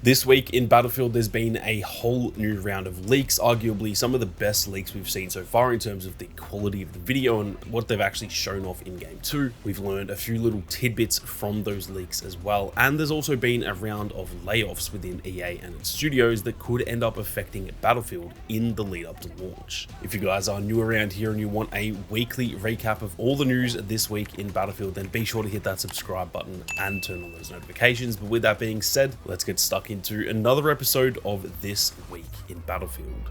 This week in Battlefield, there's been a whole new round of leaks, arguably some of the best leaks we've seen so far in terms of the quality of the video and what they've actually shown off in Game 2. We've learned a few little tidbits from those leaks as well, and there's also been a round of layoffs within EA and its studios that could end up affecting Battlefield in the lead up to launch. If you guys are new around here and you want a weekly recap of all the news this week in Battlefield, then be sure to hit that subscribe button and turn on those notifications. But with that being said, let's get stuck into another episode of This Week in Battlefield.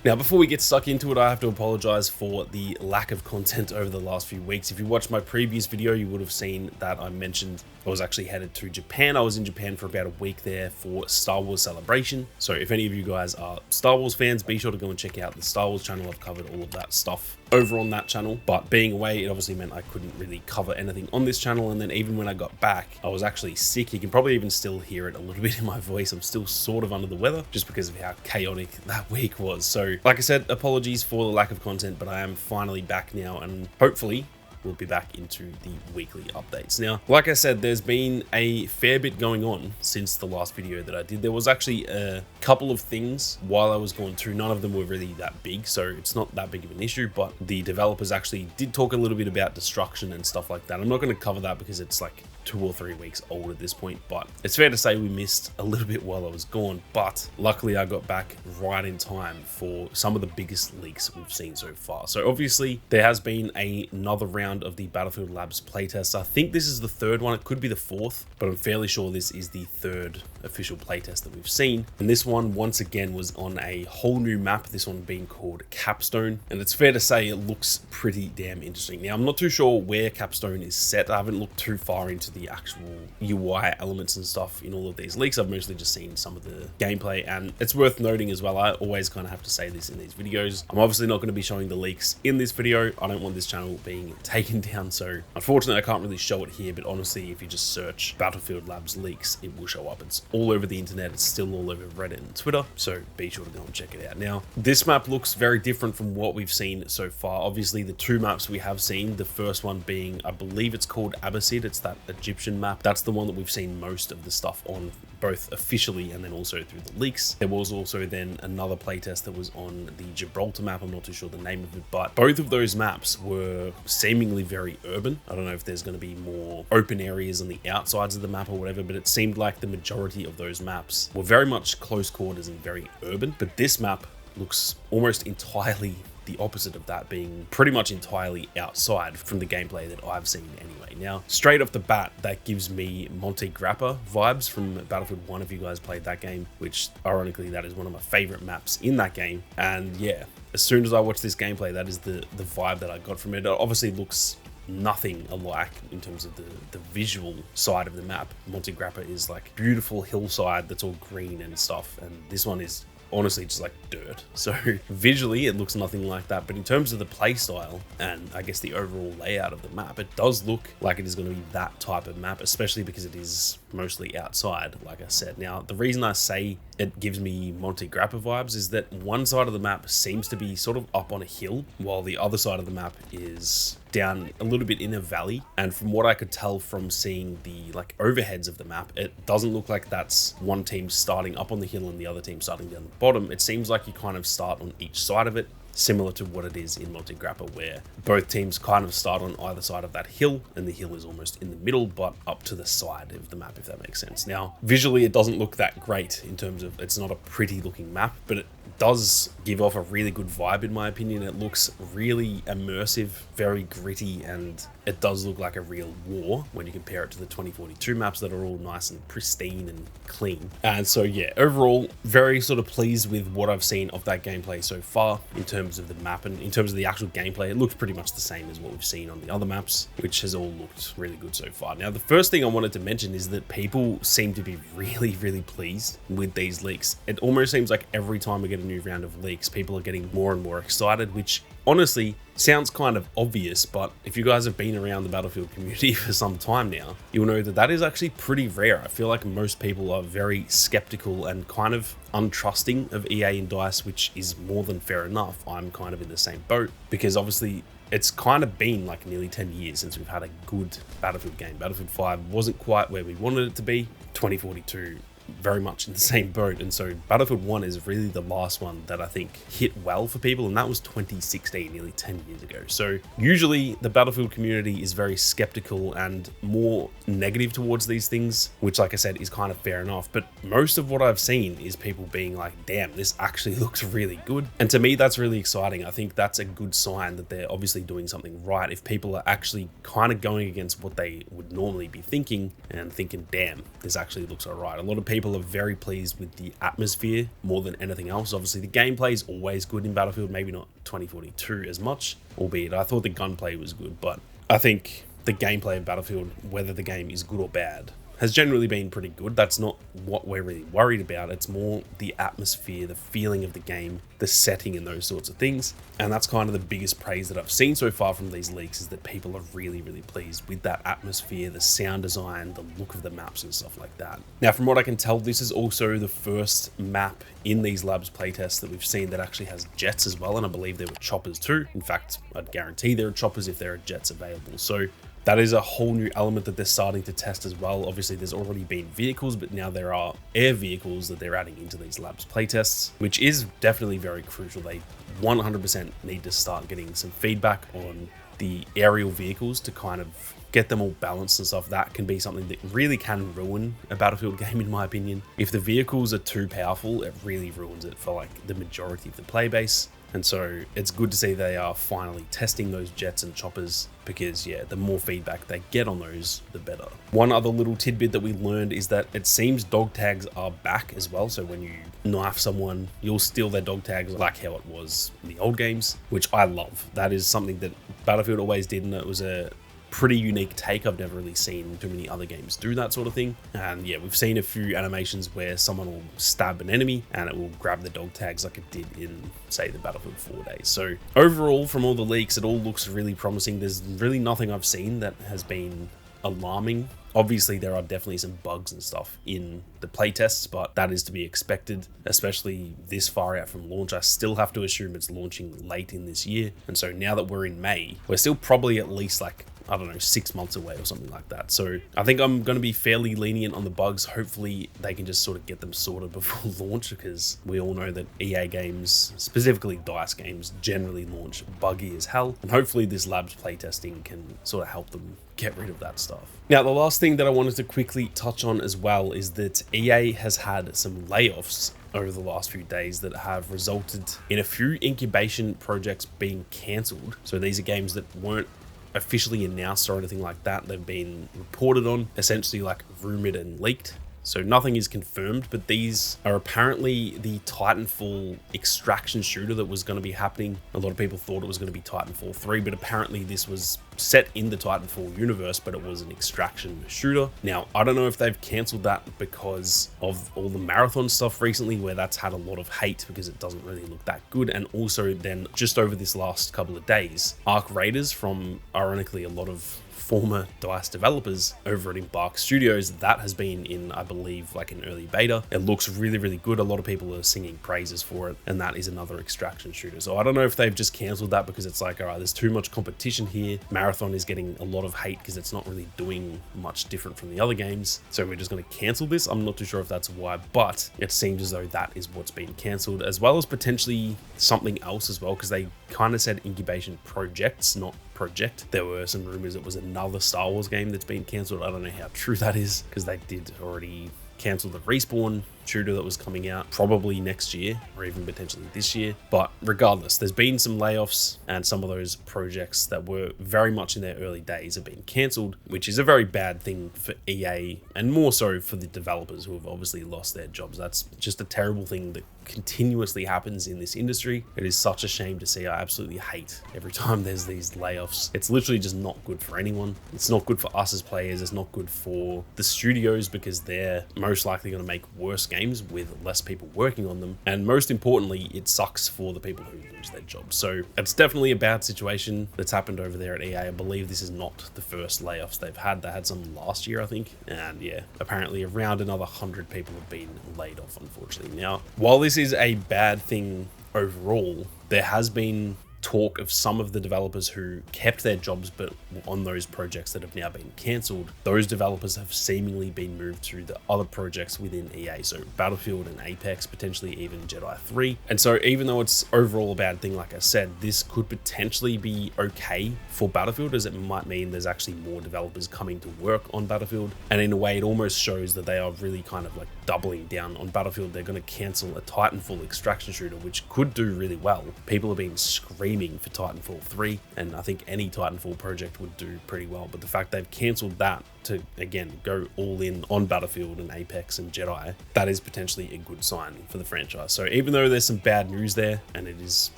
Now, before we get stuck into it, I have to apologize for the lack of content over the last few weeks. If you watched my previous video, you would have seen that I mentioned I was actually headed to Japan. I was in Japan for about a week there for Star Wars Celebration. So if any of you guys are Star Wars fans, be sure to go and check out the Star Wars channel. I've covered all of that stuff over on that channel. But being away, it obviously meant I couldn't really cover anything on this channel. And then even when I got back, I was actually sick. You can probably even still hear it a little bit in my voice. I'm still sort of under the weather just because of how chaotic that week was. So like I said, apologies for the lack of content, but I am finally back now, and hopefully we'll be back into the weekly updates. Now, like I said, there's been a fair bit going on since the last video that I did. There was actually a couple of things while I was going through. None of them were really that big, so it's not that big of an issue, but the developers actually did talk a little bit about destruction and stuff like that. I'm not going to cover that because it's like 2 or 3 weeks old at this point, but it's fair to say we missed a little bit while I was gone. But luckily I got back right in time for some of the biggest leaks we've seen so far. So obviously there has been another round of the Battlefield Labs playtest. I think this is the 3rd one. It could be the 4th, but I'm fairly sure this is the 3rd official playtest that we've seen. And this one once again was on a whole new map, this one being called Capstone, and it's fair to say it looks pretty damn interesting. Now, I'm not too sure where Capstone is set. I haven't looked too far into the actual UI elements and stuff in all of these leaks. I've mostly just seen some of the gameplay, and it's worth noting as well, I always kind of have to say this in these videos, I'm obviously not going to be showing the leaks in this video. I don't want this channel being taken down, so unfortunately I can't really show it here, but honestly, if you just search Battlefield Labs leaks, it will show up. It's all over the internet. It's still all over Reddit and Twitter, so be sure to go and check it out. Now, this map looks very different from what we've seen so far. Obviously, the 2 maps we have seen, the first one being, I believe it's called Abbasid. It's that Egyptian map. That's the one that we've seen most of the stuff on, both officially and then also through the leaks. There was also then another playtest that was on the Gibraltar map. I'm not too sure the name of it, but both of those maps were seemingly very urban. I don't know if there's going to be more open areas on the outsides of the map or whatever, but it seemed like the majority of those maps were very much close quarters and very urban. But this map looks almost entirely the opposite of that, being pretty much entirely outside from the gameplay that I've seen anyway. Now, straight off the bat, that gives me Monte Grappa vibes from Battlefield 1 if you guys played that game, which ironically, that is one of my favorite maps in that game. And yeah, as soon as I watched this gameplay, that is the vibe that I got from it. It obviously looks nothing alike in terms of the visual side of the map. Monte Grappa is like beautiful hillside that's all green and stuff, and this one is honestly just like dirt. So visually it looks nothing like that, but in terms of the play style and I guess the overall layout of the map, it does look like it is going to be that type of map, especially because it is mostly outside, like I said. Now, the reason I say it gives me Monte Grappa vibes is that one side of the map seems to be sort of up on a hill, while the other side of the map is down a little bit in a valley. And from what I could tell from seeing the like overheads of the map, it doesn't look like that's one team starting up on the hill and the other team starting down the bottom. It seems like you kind of start on each side of it, similar to what it is in Monte Grappa, where both teams kind of start on either side of that hill, and the hill is almost in the middle, but up to the side of the map, if that makes sense. Now, visually, it doesn't look that great in terms of, it's not a pretty looking map, but it does give off a really good vibe in my opinion. It looks really immersive, very gritty, and it does look like a real war when you compare it to the 2042 maps that are all nice and pristine and clean. And so yeah, overall, very sort of pleased with what I've seen of that gameplay so far in terms of the map, and in terms of the actual gameplay, it looks pretty much the same as what we've seen on the other maps, which has all looked really good so far. Now, the first thing I wanted to mention is that people seem to be really pleased with these leaks. It almost seems like every time we get a new round of leaks, people are getting more and more excited, which honestly sounds kind of obvious, but if you guys have been around the Battlefield community for some time now, you'll know that that is actually pretty rare. I feel like most people are very skeptical and kind of untrusting of EA and DICE, which is more than fair enough. I'm kind of in the same boat because obviously it's kind of been like nearly 10 years since we've had a good Battlefield game. Battlefield 5 wasn't quite where we wanted it to be. 2042 very much in the same boat, and so Battlefield 1 is really the last one that I think hit well for people, and that was 2016, nearly 10 years ago. So usually the Battlefield community is very skeptical and more negative towards these things, which, like I said, is kind of fair enough, but most of what I've seen is people being like, damn, this actually looks really good. And to me, that's really exciting. I think that's a good sign that they're obviously doing something right. If people are actually kind of going against what they would normally be thinking and thinking, damn, this actually looks all right. A lot of people are very pleased with the atmosphere more than anything else. Obviously, the gameplay is always good in Battlefield, maybe not 2042 as much, albeit I thought the gunplay was good, but I think the gameplay of Battlefield, whether the game is good or bad, has generally been pretty good. That's not what we're really worried about. It's more the atmosphere, the feeling of the game, the setting, and those sorts of things. And that's kind of the biggest praise that I've seen so far from these leaks, is that people are really, really pleased with that atmosphere, the sound design, the look of the maps and stuff like that. Now, from what I can tell, this is also the first map in these labs playtests that we've seen that actually has jets as well, and I believe there were choppers too. In fact, I'd guarantee there are choppers if there are jets available. So that is a whole new element that they're starting to test as well. Obviously, there's already been vehicles, but now there are air vehicles that they're adding into these labs playtests, which is definitely very crucial. They 100% need to start getting some feedback on the aerial vehicles to kind of get them all balanced and stuff. That can be something that really can ruin a Battlefield game, in my opinion. If the vehicles are too powerful, it really ruins it for like the majority of the play base. And so it's good to see they are finally testing those jets and choppers, because yeah, the more feedback they get on those, the better. One other little tidbit that we learned is that it seems dog tags are back as well. So when you knife someone, you'll steal their dog tags like how it was in the old games, which I love. That is something that Battlefield always did, and it was a pretty unique take. I've never really seen too many other games do that sort of thing. And yeah, we've seen a few animations where someone will stab an enemy and it will grab the dog tags like it did in, say, the Battlefield 4 days. So overall, from all the leaks, it all looks really promising. There's really nothing I've seen that has been alarming. Obviously, there are definitely some bugs and stuff in the playtests, but that is to be expected, especially this far out from launch. I still have to assume it's launching late in this year. And so now that we're in May, we're still probably at least like, I don't know, 6 months away or something like that. So I think I'm going to be fairly lenient on the bugs. Hopefully they can just sort of get them sorted before launch, because we all know that EA games, specifically DICE games, generally launch buggy as hell. And hopefully this labs playtesting can sort of help them get rid of that stuff. Now, the last thing that I wanted to quickly touch on as well is that EA has had some layoffs over the last few days that have resulted in a few incubation projects being cancelled. So these are games that weren't officially announced or anything like that. They've been reported on, essentially like rumored and leaked. So nothing is confirmed, but these are apparently the Titanfall extraction shooter that was going to be happening. A lot of people thought it was going to be Titanfall 3, but apparently this was set in the Titanfall universe, but it was an extraction shooter. Now, I don't know if they've cancelled that because of all the marathon stuff recently, where that's had a lot of hate because it doesn't really look that good. And also then just over this last couple of days, Arc Raiders, from ironically a lot of former DICE developers over at Embark Studios, that has been in, I believe, like an early beta. It looks really, really good. A lot of people are singing praises for it, and that is another extraction shooter. So I don't know if they've just cancelled that because it's like, all right, there's too much competition here. Marathon is getting a lot of hate because it's not really doing much different from the other games. So we're just going to cancel this. I'm not too sure if that's why, but it seems as though that is what's been cancelled, as well as potentially something else as well, because they kind of said incubation projects, not project. There were some rumors it was another Star Wars game that's been cancelled. I don't know how true that is, because they did already cancel the Respawn shooter that was coming out probably next year or even potentially this year. But regardless, there's been some layoffs, and some of those projects that were very much in their early days have been cancelled, which is a very bad thing for EA, and more so for the developers who have obviously lost their jobs. That's just a terrible thing that continuously happens in this industry. It is such a shame to see. I absolutely hate every time there's these layoffs. It's literally just not good for anyone. It's not good for us as players. It's not good for the studios, because they're most likely going to make worse games with less people working on them. And most importantly, it sucks for the people who lose their jobs. So it's definitely a bad situation that's happened over there at EA. I believe this is not the first layoffs they've had. They had some last year, I think. And yeah, apparently around another 100 people have been laid off, unfortunately. Now, while this is a bad thing overall, there has been talk of some of the developers who kept their jobs but on those projects that have now been cancelled. Those developers have seemingly been moved to the other projects within EA, so Battlefield and Apex, potentially even Jedi 3. And so even though it's overall a bad thing, like I said, this could potentially be okay for Battlefield, as it might mean there's actually more developers coming to work on Battlefield. And in a way, it almost shows that they are really kind of like doubling down on Battlefield. They're going to cancel a Titanfall extraction shooter, which could do really well. People have been screaming for Titanfall 3, and I think any Titanfall project would do pretty well. But the fact they've cancelled that to, again, go all in on Battlefield and Apex and Jedi, that is potentially a good sign for the franchise. So even though there's some bad news there, and it is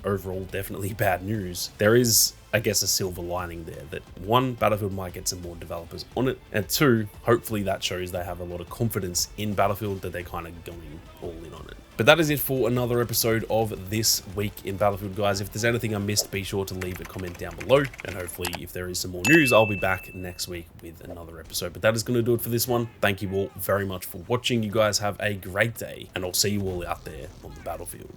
overall definitely bad news, there is, I guess, a silver lining there that one, Battlefield might get some more developers on it, and two, hopefully that shows they have a lot of confidence in Battlefield, that they're kind of going all in on it. But that is it for another episode of This Week in Battlefield, guys. If there's anything I missed, be sure to leave a comment down below, and hopefully if there is some more news, I'll be back next week with another episode. But that is going to do it for this one. Thank you all very much for watching. You guys have a great day, and I'll see you all out there on the battlefield.